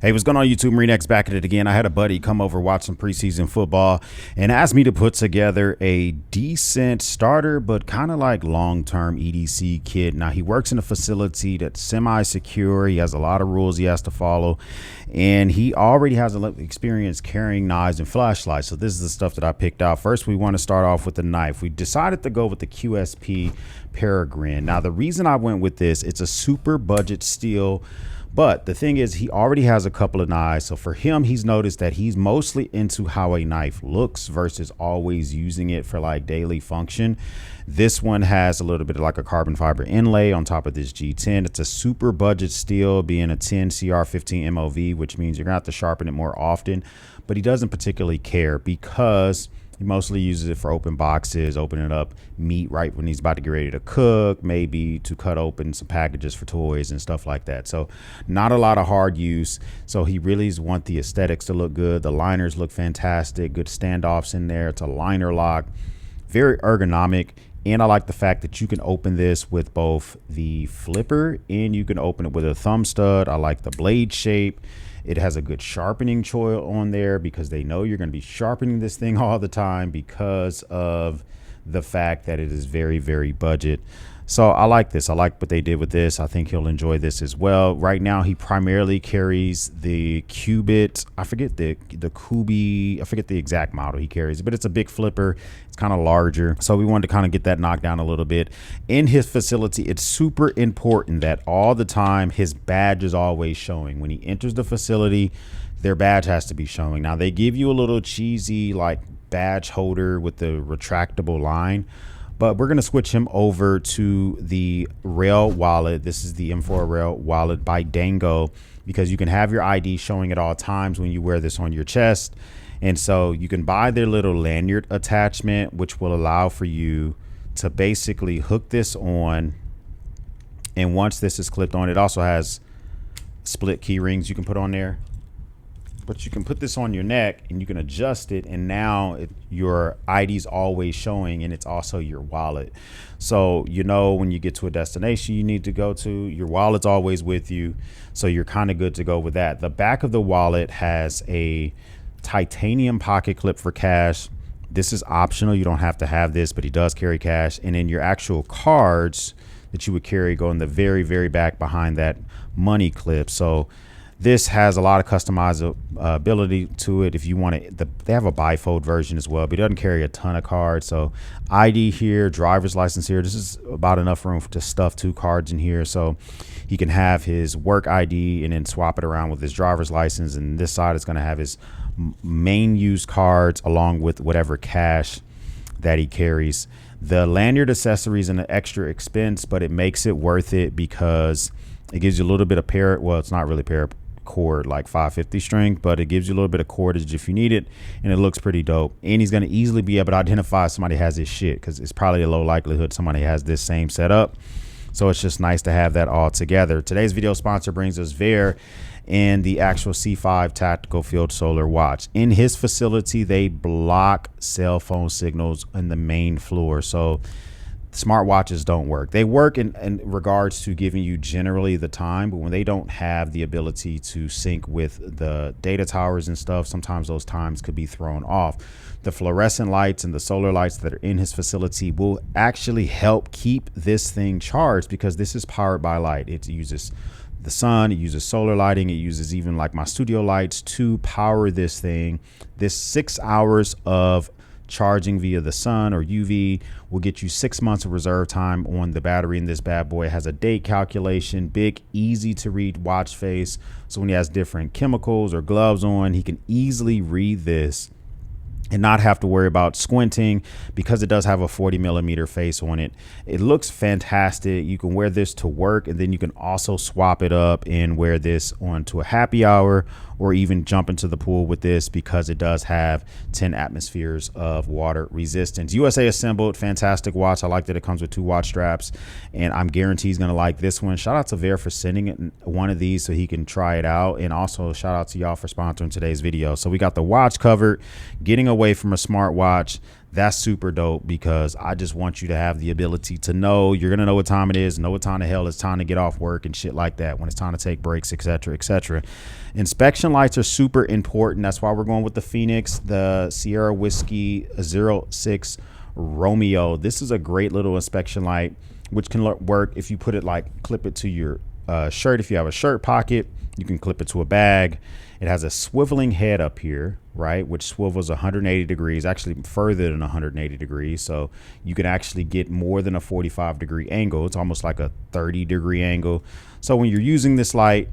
Hey, what's going on YouTube? Marine X back at it again. I had a buddy come over, watch some preseason football, and asked me to put together a decent starter, but kind of like long-term EDC kit. Now, he works in a facility that's semi-secure. He has a lot of rules he has to follow, and he already has a lot of experience carrying knives and flashlights. So this is the stuff that I picked out. First, we want to start off with the knife. We decided to go with the QSP Peregrine. Now, the reason I went with this, it's a super budget steel. But the thing is, he already has a couple of knives. So for him, he's noticed that he's mostly into how a knife looks versus always using it for like daily function. This one has a little bit of like a carbon fiber inlay on top of this G10. It's a super budget steel, being a 10 CR15 MOV, which means you're gonna have to sharpen it more often. But he doesn't particularly care because he mostly uses it for open boxes, opening up meat right when he's about to get ready to cook, maybe to cut open some packages for toys and stuff like that. So not a lot of hard use. So he really wants the aesthetics to look good. The liners look fantastic, good standoffs in there. It's a liner lock, very ergonomic. And I like the fact that you can open this with both the flipper and you can open it with a thumb stud. I like the blade shape. It has a good sharpening choil on there because they know you're going to be sharpening this thing all the time because of the fact that it is very, very budget. So I like this. I like what they did with this. I think he'll enjoy this as well. Right now, he primarily carries the Cubit. I forget the Kubi. I forget the exact model he carries, but it's a big flipper. It's kind of larger. So we wanted to kind of get that knocked down a little bit. In his facility, it's super important that all the time his badge is always showing. When he enters the facility, their badge has to be showing. Now, they give you a little cheesy like badge holder with the retractable line, but we're going to switch him over to the rail wallet. This is the M4 rail wallet by Dango because you can have your ID showing at all times when you wear this on your chest. And so you can buy their little lanyard attachment, which will allow for you to basically hook this on. And once this is clipped on, it also has split key rings you can put on there. But you can put this on your neck and you can adjust it, and now your ID's always showing, and it's also your wallet. So you know when you get to a destination you need to go to, your wallet's always with you, so you're kind of good to go with that. The back of the wallet has a titanium pocket clip for cash. This is optional, you don't have to have this, but he does carry cash. And then your actual cards that you would carry go in the very, very back behind that money clip. So this has a lot of customizability to it. If you want it, they have a bifold version as well, but it doesn't carry a ton of cards. So ID here, driver's license here. This is about enough room to stuff 2 cards in here. So he can have his work ID and then swap it around with his driver's license. And this side is going to have his main use cards along with whatever cash that he carries. The lanyard accessory is an extra expense, but it makes it worth it because it gives you a little bit of well, it's not really cord like 550 string, but it gives you a little bit of cordage if you need it, and it looks pretty dope. And he's going to easily be able to identify if somebody has this shit because it's probably a low likelihood somebody has this same setup. So it's just nice to have that all together. Today's video sponsor brings us Ver and the actual C5 tactical field solar watch. In his facility, they block cell phone signals in the main floor, so smartwatches don't work. They work in regards to giving you generally the time, but when they don't have the ability to sync with the data towers and stuff, sometimes those times could be thrown off. The fluorescent lights and the solar lights that are in his facility will actually help keep this thing charged because this is powered by light. It uses the sun, it uses solar lighting, it uses even like my studio lights to power this thing. This 6 hours of charging via the sun or UV will get you 6 months of reserve time on the battery in this bad boy. It has a date calculation, big, easy to read watch face. So when he has different chemicals or gloves on, he can easily read this and not have to worry about squinting because it does have a 40mm face on it. It looks fantastic. You can wear this to work, and then you can also swap it up and wear this onto a happy hour or even jump into the pool with this because it does have 10 atmospheres of water resistance. USA assembled, fantastic watch. I like that it comes with 2 watch straps, and I'm guaranteed he's gonna like this one. Shout out to Ver for sending it one of these so he can try it out, and also shout out to y'all for sponsoring today's video. So we got the watch covered, getting a away from a smartwatch, that's super dope, because I just want you to have the ability to know, you're going to know what time it is, know what time the hell it's time to get off work and shit like that, when it's time to take breaks, etc., etc. Inspection lights are super important. That's why we're going with the Phoenix, the Sierra Whiskey 06 Romeo. This is a great little inspection light, which can work if you put it, like, clip it to your shirt. If you have a shirt pocket, you can clip it to a bag. It has a swiveling head up here, right, which swivels 180 degrees, actually further than 180 degrees. So you can actually get more than a 45-degree angle. It's almost like a 30-degree angle. So when you're using this light,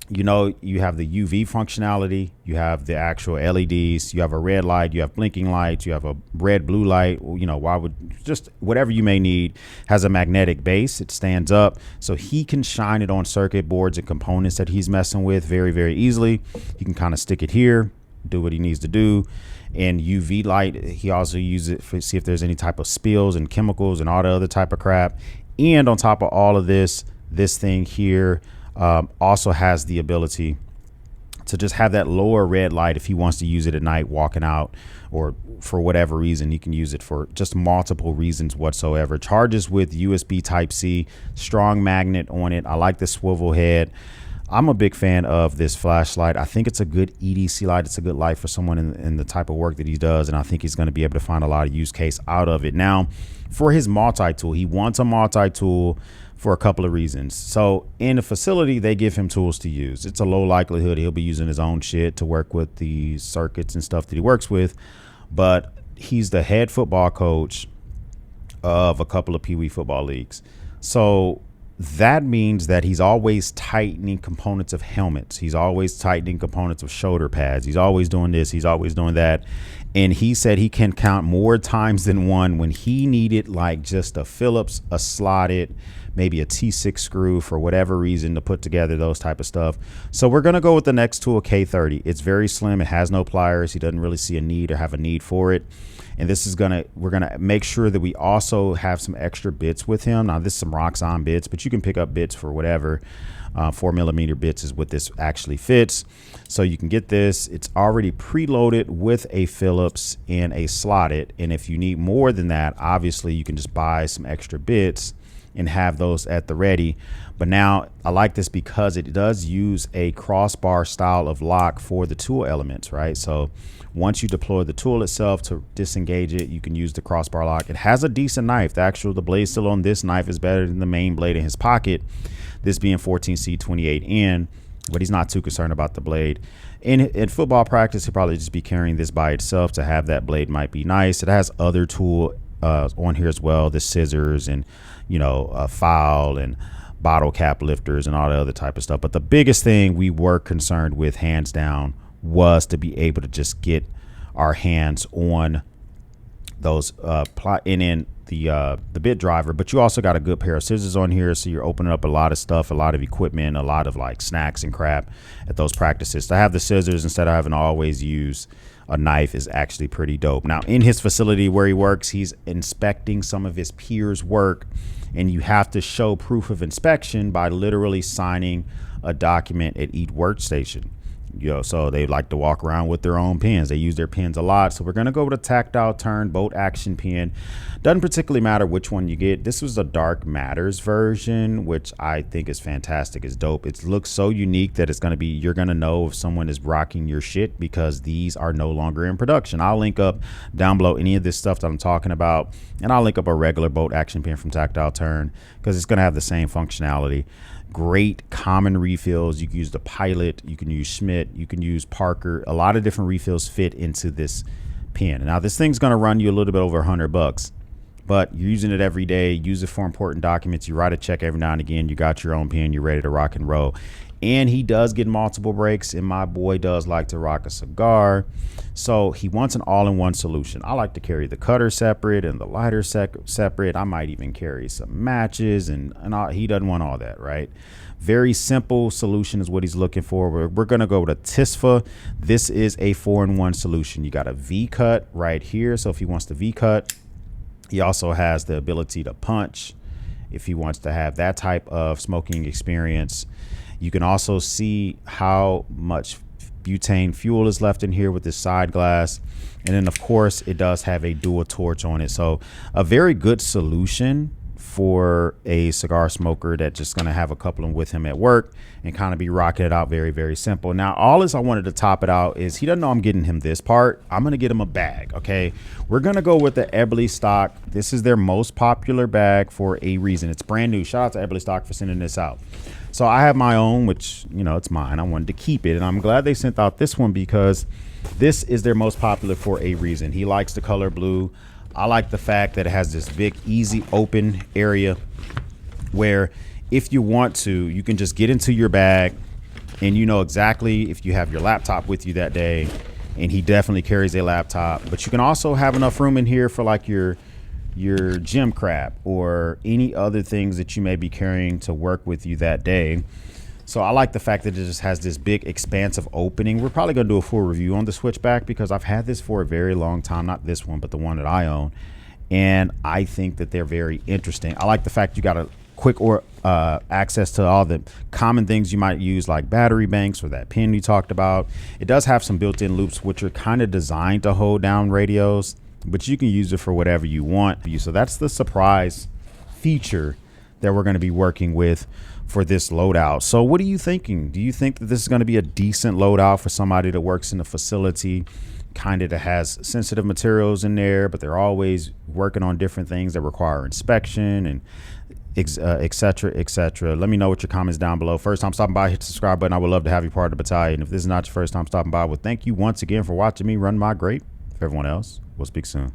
you know, you have the UV functionality, you have the actual LEDs, you have a red light, you have blinking lights, you have a red blue light. You know, why would, just whatever you may need. Has a magnetic base. It stands up, so he can shine it on circuit boards and components that he's messing with very, very easily. He can kind of stick it here, do what he needs to do. And UV light, he also uses it for, see if there's any type of spills and chemicals and all the other type of crap. And on top of all of this, this thing here also has the ability to just have that lower red light if he wants to use it at night walking out, or for whatever reason. He can use it for just multiple reasons whatsoever. Charges with USB Type-C, strong magnet on it. I like the swivel head. I'm a big fan of this flashlight. I think it's a good EDC light. It's a good light for someone in the type of work that he does, and I think he's going to be able to find a lot of use case out of it. Now, for his multi-tool, he wants a multi-tool for a couple of reasons. So in the facility, they give him tools to use. It's a low likelihood he'll be using his own shit to work with the circuits and stuff that he works with, but he's the head football coach of a couple of Pee Wee football leagues. So that means that he's always tightening components of helmets. He's always tightening components of shoulder pads. He's always doing this. He's always doing that. And he said he can count more times than one when he needed, like, just a Phillips, a slotted, maybe a T6 screw for whatever reason to put together those type of stuff. So we're going to go with the next tool, K30. It's very slim. It has no pliers. He doesn't really see a need or have a need for it. And this is we're gonna make sure that we also have some extra bits with him. Now, this is some Roxxon bits, but you can pick up bits for whatever. 4mm bits is what this actually fits. So you can get this. It's already preloaded with a Phillips and a slotted. And if you need more than that, obviously you can just buy some extra bits and have those at the ready. But now I like this because it does use a crossbar style of lock for the tool elements, right? So once you deploy the tool itself to disengage it, you can use the crossbar lock. It has a decent knife. The blade still on this knife is better than the main blade in his pocket, this being 14C28N, but he's not too concerned about the blade. In football practice, he'll probably just be carrying this by itself. To have that blade might be nice. It has other tool on here as well, the scissors and, you know, a file and bottle cap lifters and all the other type of stuff. But the biggest thing we were concerned with, hands down, was to be able to just get our hands on those in the bit driver. But you also got a good pair of scissors on here, so you're opening up a lot of stuff, a lot of equipment, a lot of like snacks and crap at those practices. To have the scissors instead of having to always use a knife is actually pretty dope. Now, in his facility where he works, he's inspecting some of his peers' work, and you have to show proof of inspection by literally signing a document at each workstation. You know, so they like to walk around with their own pens. They use their pens a lot. So we're going to go with a tactile turn bolt action pen. Doesn't particularly matter which one you get. This was the Dark Matters version, which I think is fantastic. It's dope. It looks so unique that it's going to be, you're going to know if someone is rocking your shit, because these are no longer in production. I'll link up down below any of this stuff that I'm talking about, and I'll link up a regular bolt action pen from Tactile Turn, because it's going to have the same functionality. Great common refills. You can use the Pilot, you can use Schmidt, you can use Parker. A lot of different refills fit into this pen. Now, this thing's going to run you a little bit over $100, but you're using it every day. Use it for important documents. You write a check every now and again. You got your own pen. You're ready to rock and roll. And he does get multiple breaks, and my boy does like to rock a cigar, so he wants an all-in-one solution. I like to carry the cutter separate and the lighter separate. I might even carry some matches, and all. He doesn't want all that, right? Very simple solution is what he's looking for. We're going to go with a TISFA. This is a 4-in-1 solution. You got a V-cut right here, so if he wants the V-cut, he also has the ability to punch if he wants to have that type of smoking experience. You can also see how much butane fuel is left in here with this side glass. And then of course it does have a dual torch on it. So a very good solution for a cigar smoker that's just going to have a couple of them with him at work and kind of be rocking it out. Very, very simple. Now, all this I wanted to top it out is he doesn't know I'm getting him this part. I'm going to get him a bag. Okay. We're going to go with the Eberly stock. This is their most popular bag for a reason. It's brand new. Shout out to Eberly stock for sending this out. So I have my own, which, you know, it's mine. I wanted to keep it. And I'm glad they sent out this one because this is their most popular for a reason. He likes the color blue. I like the fact that it has this big, easy open area where if you want to, you can just get into your bag and you know exactly if you have your laptop with you that day, and he definitely carries a laptop, but you can also have enough room in here for like your gym crap or any other things that you may be carrying to work with you that day. So I like the fact that it just has this big expansive opening. We're probably going to do a full review on the switchback because I've had this for a very long time. Not this one, but the one that I own. And I think that they're very interesting. I like the fact you got a quick access to all the common things you might use, like battery banks or that pin you talked about. It does have some built-in loops, which are kind of designed to hold down radios, but you can use it for whatever you want. So that's the surprise feature that we're going to be working with for this loadout. So what are you thinking? Do you think that this is going to be a decent loadout for somebody that works in a facility, kind of that has sensitive materials in there, but they're always working on different things that require inspection and et cetera, et cetera? Let me know what your comments down below. First time stopping by, hit the subscribe button. I would love to have you part of the battalion. If this is not your first time stopping by, well, thank you once again for watching me run my grape. For everyone else, we'll speak soon.